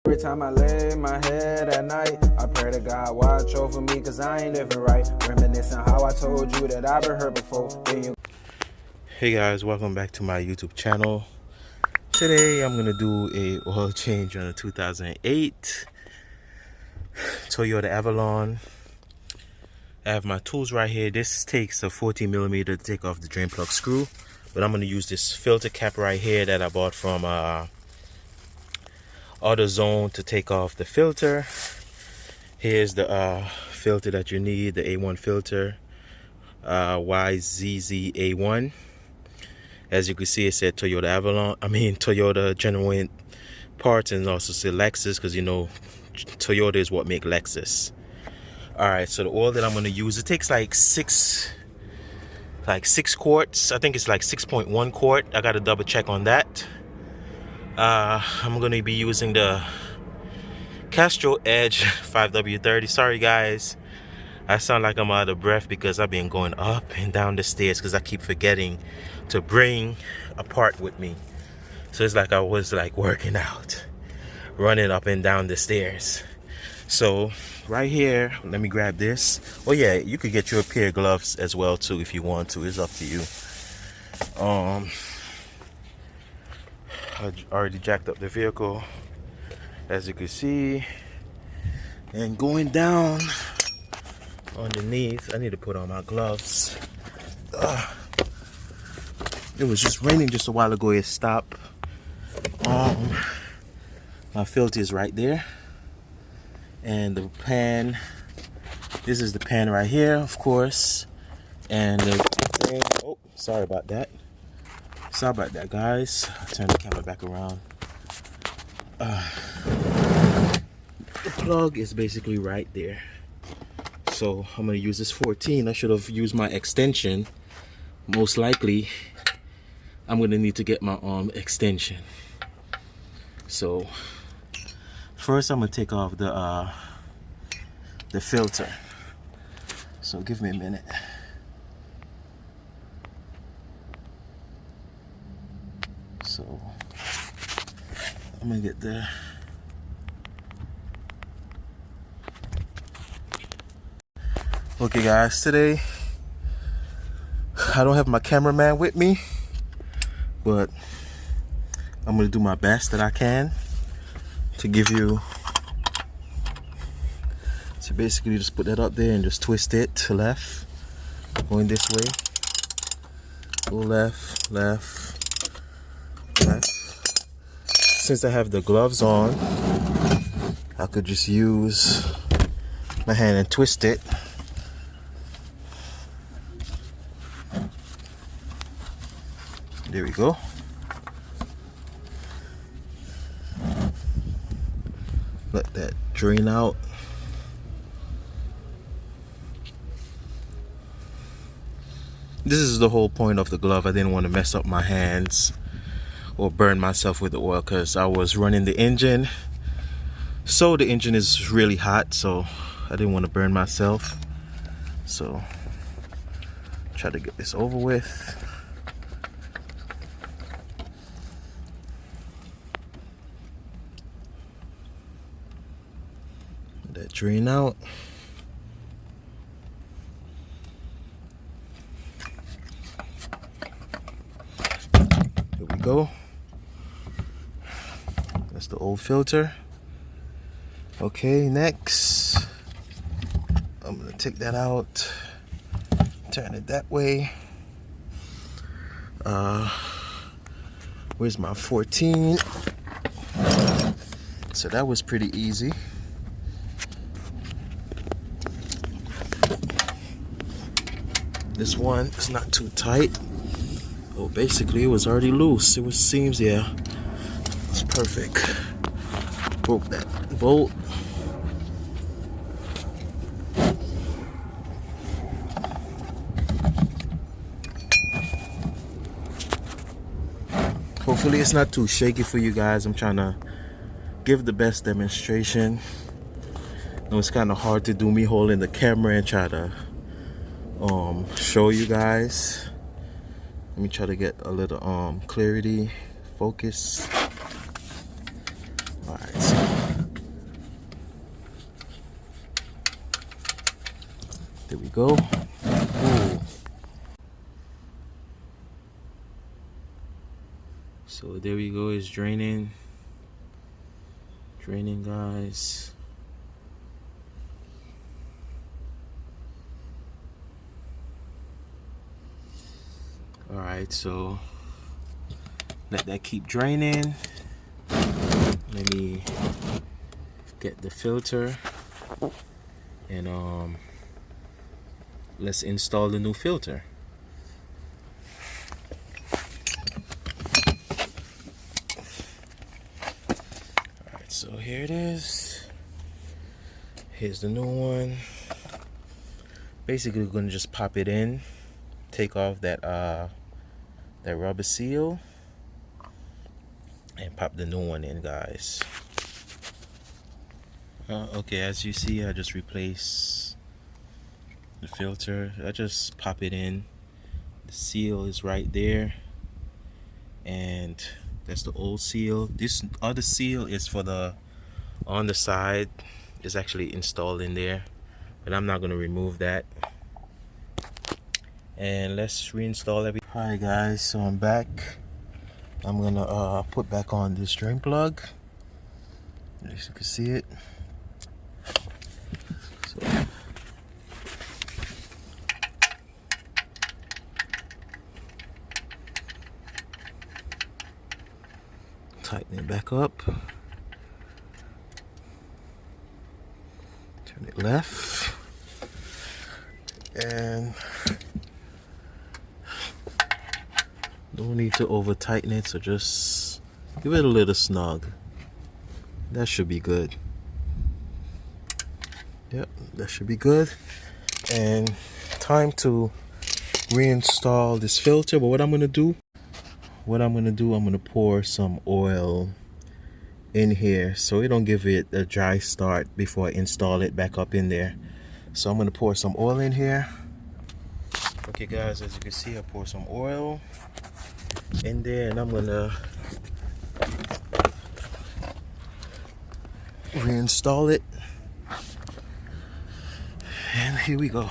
Every time I lay my head at night, I pray to God watch over me, cause I ain't living right. Reminiscing how I told you that I've been hurt before. Hey guys, welcome back to my YouTube channel. Today I'm gonna do a oil change on a 2008 Toyota Avalon. I have my tools right here. This takes a 14mm to take off the drain plug screw, but I'm gonna use this filter cap right here that I bought from AutoZone to take off the filter. Here's the filter that you need, the A1 filter, YZZ-A1. As you can see, it said Toyota Avalon, Toyota genuine parts, and also said Lexus, because you know Toyota is what make Lexus. Alright, so the oil that I'm going to use, it takes like six quarts. I think it's like 6.1 quart. I got to double check on that. I'm going to be using the Castrol Edge 5W30. Sorry guys, I sound like I'm out of breath because I've been going up and down the stairs because I keep forgetting to bring a part with me. So it's like I was like working out, running up and down the stairs. So right here, let me grab this. Oh yeah, you could get your pair of gloves as well too if you want to. It's up to you. I already jacked up the vehicle, as you can see, and going down underneath. I need to put on my gloves. It was just raining just a while ago. It stopped. My filter is right there, and the pan, this is the pan right here, of course, and the thing, oh, sorry about that guys. I'll turn the camera back around. The plug is basically right there. So I'm gonna use this 14. I should have used my extension. Most likely I'm gonna need to get my extension. So first I'm gonna take off the filter. So give me a minute. So I'm gonna get the okay guys, today I don't have my cameraman with me, but I'm gonna do my best that I can to give you. So basically just put that up there and just twist it to left, going this way, go left, left, left. Since I have the gloves on, I could just use my hand and twist it. There we go. Let that drain out. This is the whole point of the glove. I didn't want to mess up my hands or burn myself with the oil because I was running the engine. So the engine is really hot, so I didn't want to burn myself. So try to get this over with. That drain out. Here we go. That's the old filter. Okay, next I'm gonna take that out, turn it that way. Where's my 14? So that was pretty easy. This one is not too tight. Oh, basically it was already loose. It was seams, yeah. It's perfect. Broke that bolt. Hopefully it's not too shaky for you guys. I'm trying to give the best demonstration. I know it's kind of hard to do me holding the camera and try to show you guys. Let me try to get a little clarity, focus. All right, so There we go. Ooh. So there we go, it's draining. Draining, guys. Alright, so let that keep draining. Let me get the filter and let's install the new filter. Alright, so here it is. Here's the new one. Basically, we're gonna just pop it in, take off that rubber seal, and pop the new one in, guys. Okay, as you see, I just replaced the filter. I just pop it in. The seal is right there, and that's the old seal. This other seal is for the on the side. It's actually installed in there, but I'm not going to remove that. And let's reinstall everything. Alright guys, so I'm back. I'm gonna put back on this drain plug, as you can see it. So tighten it back up, turn it left, and no need to over tighten it, so just give it a little snug. That should be good. Yep, that should be good. And time to reinstall this filter. But what I'm gonna do, I'm gonna pour some oil in here so it don't give it a dry start before I install it back up in there. So I'm gonna pour some oil in here. Okay guys, as you can see, I pour some oil in there, and I'm gonna reinstall it. And here we go,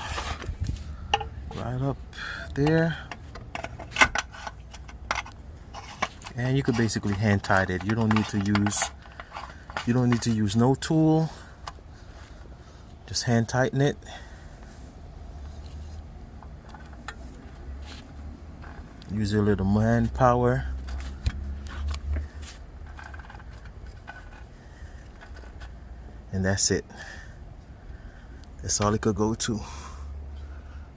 right up there. And you could basically hand tight it. You don't need to use no tool. Just hand tighten it. Use a little manpower. And that's it. That's all it could go to.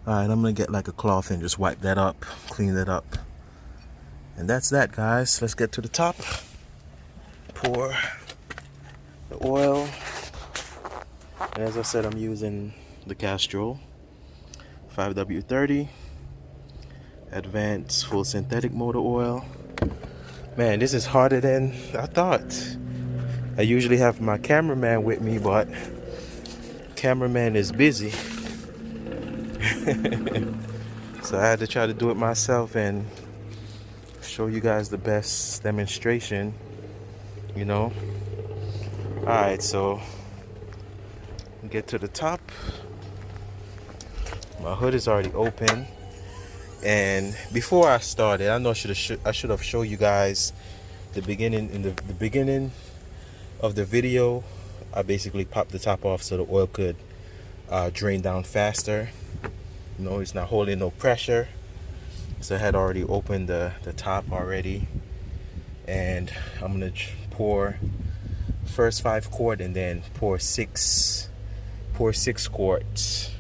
Alright, I'm gonna get like a cloth and just wipe that up, clean that up. And that's that, guys. Let's get to the top. Pour the oil. And as I said, I'm using the Castrol 5W30 Advanced Full Synthetic Motor Oil. Man, this is harder than I thought. I usually have my cameraman with me, but cameraman is busy. So I had to try to do it myself and show you guys the best demonstration, you know. Alright, so get to the top. My hood is already open. And before I started, I know I should have showed you guys the beginning. In the beginning of the video, I basically popped the top off so the oil could drain down faster. You know, it's not holding no pressure. So I had already opened the top already, and I'm gonna pour first 5 quart and then pour 6 quarts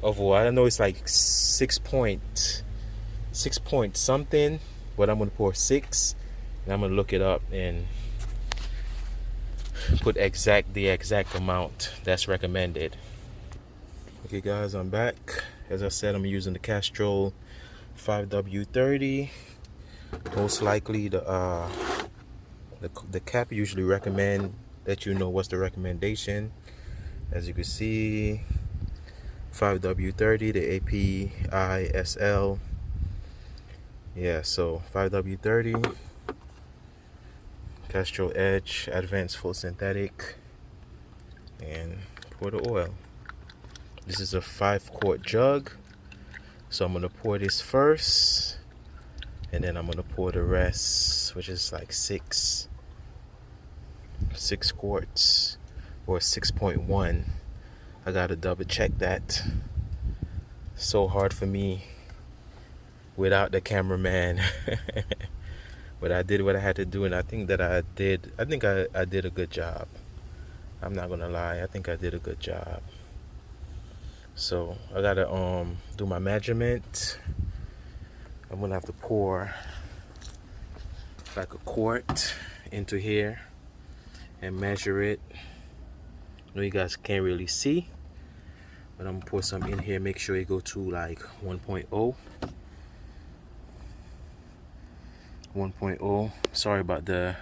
of oil. I don't know, it's like 6 point something, but I'm gonna pour 6, and I'm gonna look it up and put the exact amount that's recommended. Okay guys, I'm back. As I said, I'm using the Castrol 5W30. Most likely the cap usually recommend that you know what's the recommendation. As you can see, 5W30, the API SL. Yeah, so 5W30 Castrol Edge Advanced Full Synthetic, and pour the oil. This is a 5-quart jug. So I'm gonna pour this first, and then I'm gonna pour the rest, which is like 6 quarts or 6.1. I gotta double check that. So hard for me without the cameraman. But I did what I had to do, and I think that I did a good job. I'm not gonna lie, I think I did a good job. So I gotta do my measurement. I'm gonna have to pour like a quart into here and measure it. I know you guys can't really see, but I'm gonna pour some in here. Make sure you go to like 1.0. 1.0. Sorry about I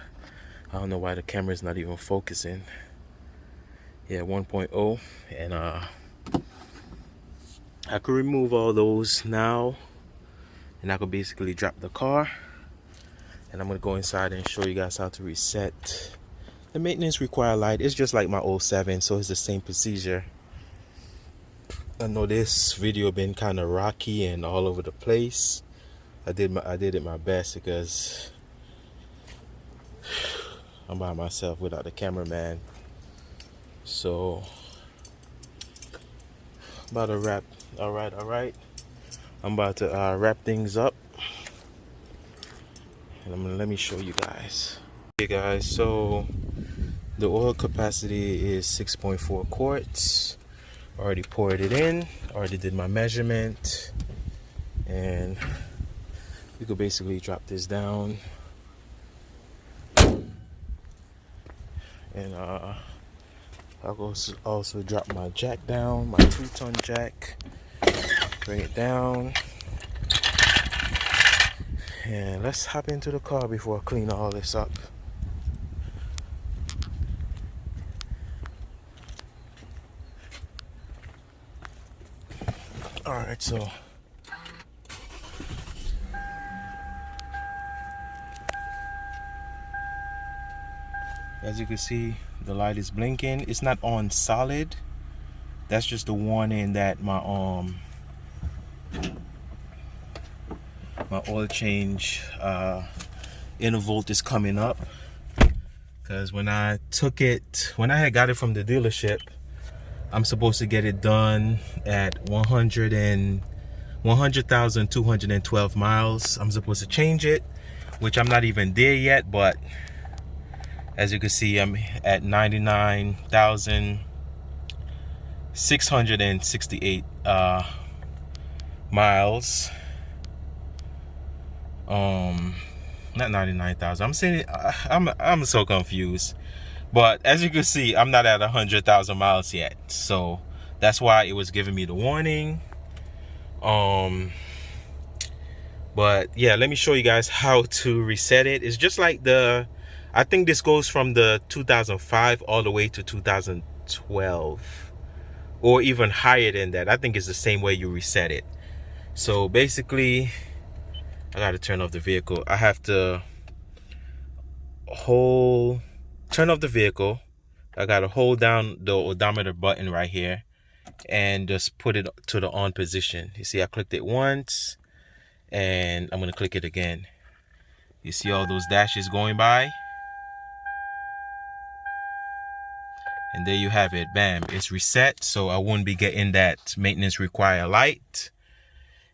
don't know why the camera is not even focusing. Yeah, 1.0. And I could remove all those now, and I could basically drop the car, and I'm gonna go inside and show you guys how to reset the maintenance required light. It's just like my 07, so it's the same procedure. I know this video been kind of rocky and all over the place. I did it my best because I'm by myself without the cameraman. So about to wrap. All right. I'm about to wrap things up, and let me show you guys. Okay, guys. So the oil capacity is 6.4 quarts. Already poured it in. Already did my measurement, and you could basically drop this down, and I'll also drop my jack down, my 2-ton jack. Bring it down, and let's hop into the car before I clean all this up. All right, so as you can see, the light is blinking. It's not on solid. That's just the warning that my oil change interval is coming up. Because when I had got it from the dealership, I'm supposed to get it done at 100,212 miles. I'm supposed to change it, which I'm not even there yet, but as you can see, I'm at 99,668 miles. Not 99,000. I'm saying I'm so confused. But as you can see, I'm not at 100,000 miles yet. So that's why it was giving me the warning. But yeah, let me show you guys how to reset it. It's just like I think this goes from the 2005 all the way to 2012, or even higher than that. I think it's the same way you reset it. So basically, I got to turn off the vehicle. I have to turn off the vehicle. I got to hold down the odometer button right here and just put it to the on position. You see, I clicked it once, and I'm going to click it again. You see all those dashes going by? And there you have it. Bam, it's reset, so I won't be getting that maintenance required light.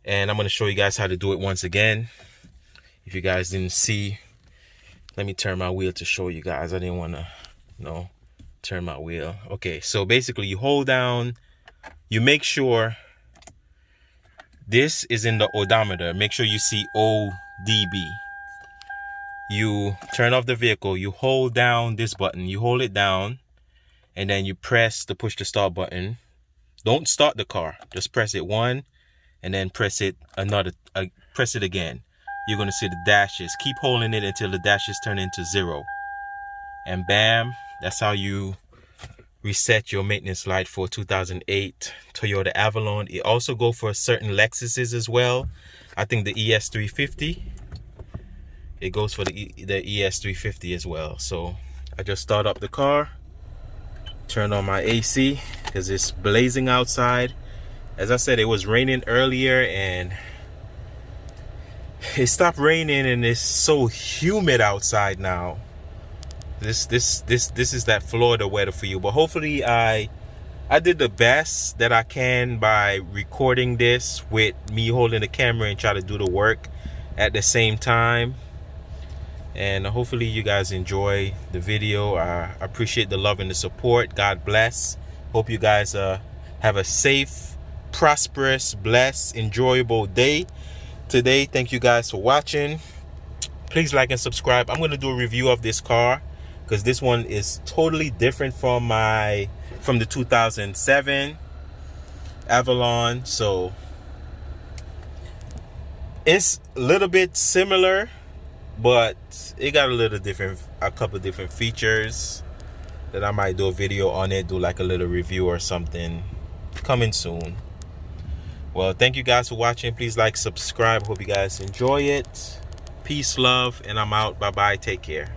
And I'm going to show you guys how to do it once again. If you guys didn't see, let me turn my wheel to show you guys. I didn't want to, turn my wheel. Okay, so basically you hold down, you make sure this is in the odometer. Make sure you see ODB. You turn off the vehicle, you hold down this button, you hold it down, and then you push the start button. Don't start the car, just press it one, and then press it again. You're gonna see the dashes. Keep holding it until the dashes turn into 0. And bam, that's how you reset your maintenance light for 2008 Toyota Avalon. It also goes for certain Lexuses as well. I think the ES350. It goes for the ES350 as well. So I just start up the car, turn on my AC, because it's blazing outside. As I said, it was raining earlier and it stopped raining, and it's so humid outside now. This is that Florida weather for you. But hopefully I did the best that I can by recording this with me holding the camera and try to do the work at the same time. And hopefully you guys enjoy the video. I appreciate the love and the support. God bless. Hope you guys have a safe, prosperous, blessed, enjoyable day today. Thank you guys for watching. Please like and subscribe. I'm going to do a review of this car because this one is totally different from the 2007 Avalon. So it's a little bit similar, but it got a couple different features that I might do a video on it, do like a little review or something coming soon. Well, thank you guys for watching. Please like, subscribe. Hope you guys enjoy it. Peace, love, and I'm out. Bye bye. Take care.